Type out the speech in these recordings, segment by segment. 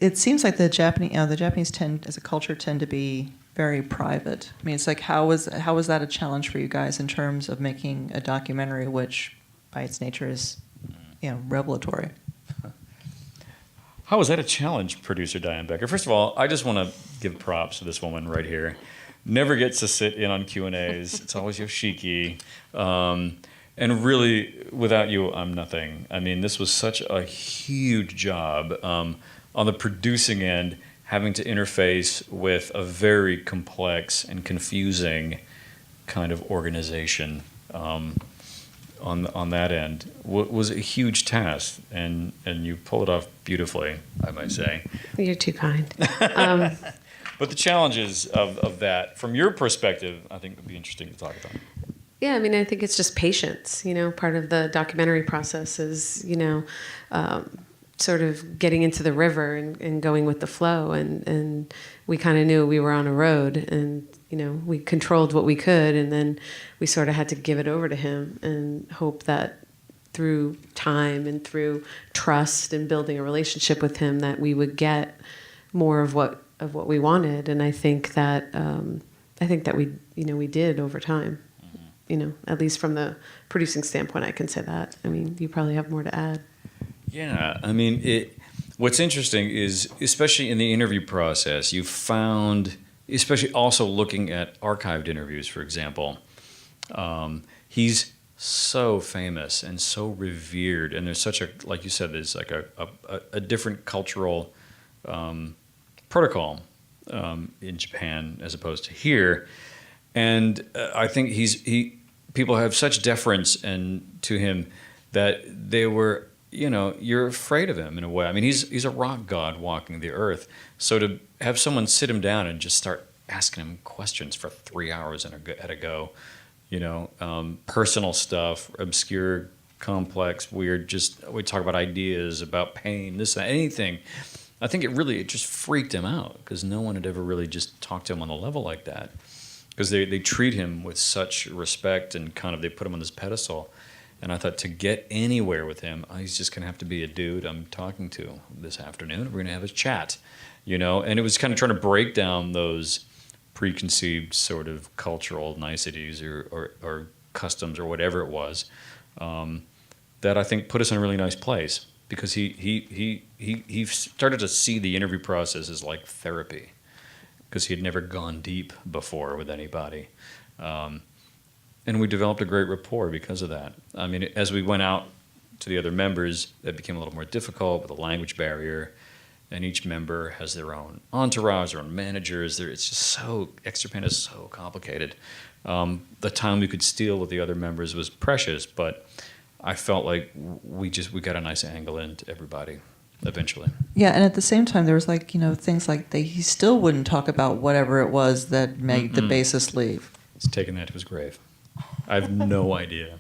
it seems like the Japanese tend, as a culture, tend to be very private. I mean, it's like, how was that a challenge for you guys in terms of making a documentary which, by its nature, is, revelatory? How was that a challenge, producer Diane Becker? First of all, I just want to give props to this woman right here. Never gets to sit in on Q&As. It's always Yoshiki. And really, without you, I'm nothing. I mean, this was such a huge job on the producing end, having to interface with a very complex and confusing kind of organization on that end was a huge task, and you pulled it off beautifully, I might say. You're too kind. But the challenges of that, from your perspective, I think would be interesting to talk about. Yeah, I mean, I think it's just patience. Part of the documentary process is, sort of getting into the river and going with the flow. And we kind of knew we were on a road, and, we controlled what we could. And then we sort of had to give it over to him and hope that through time and through trust and building a relationship with him, that we would get more of what we wanted. And I think that we did over time. At least from the producing standpoint, I can say that. I mean, you probably have more to add. Yeah, I mean, what's interesting is, especially in the interview process, you found, especially also looking at archived interviews, for example, he's so famous and so revered, and there's such a, like you said, there's like a different cultural protocol in Japan as opposed to here. And I think people have such deference to him that they were, you're afraid of him in a way. I mean, he's a rock god walking the earth. So to have someone sit him down and just start asking him questions for 3 hours at a go, personal stuff, obscure, complex, weird, we talk about ideas, about pain, this, that, anything. I think it just freaked him out because no one had ever really just talked to him on a level like that. Because they treat him with such respect and kind of they put him on this pedestal. And I thought to get anywhere with him, he's just going to have to be a dude I'm talking to this afternoon. We're going to have a chat, And it was kind of trying to break down those preconceived sort of cultural niceties or customs or whatever it was that I think put us in a really nice place. Because he started to see the interview process as like therapy. Because he had never gone deep before with anybody. And we developed a great rapport because of that. I mean, as we went out to the other members, it became a little more difficult with a language barrier, and each member has their own entourage, their own managers. It's just so, Japan is so complicated. The time we could steal with the other members was precious, but I felt like we got a nice angle into everybody. Eventually. Yeah, and at the same time, there was things like he still wouldn't talk about whatever it was that made the bassist leave. He's taken that to his grave. I have no idea.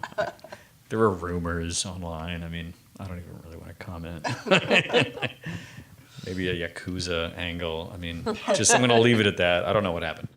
There were rumors online. I mean, I don't even really want to comment. Maybe a Yakuza angle. I mean, I'm going to leave it at that. I don't know what happened.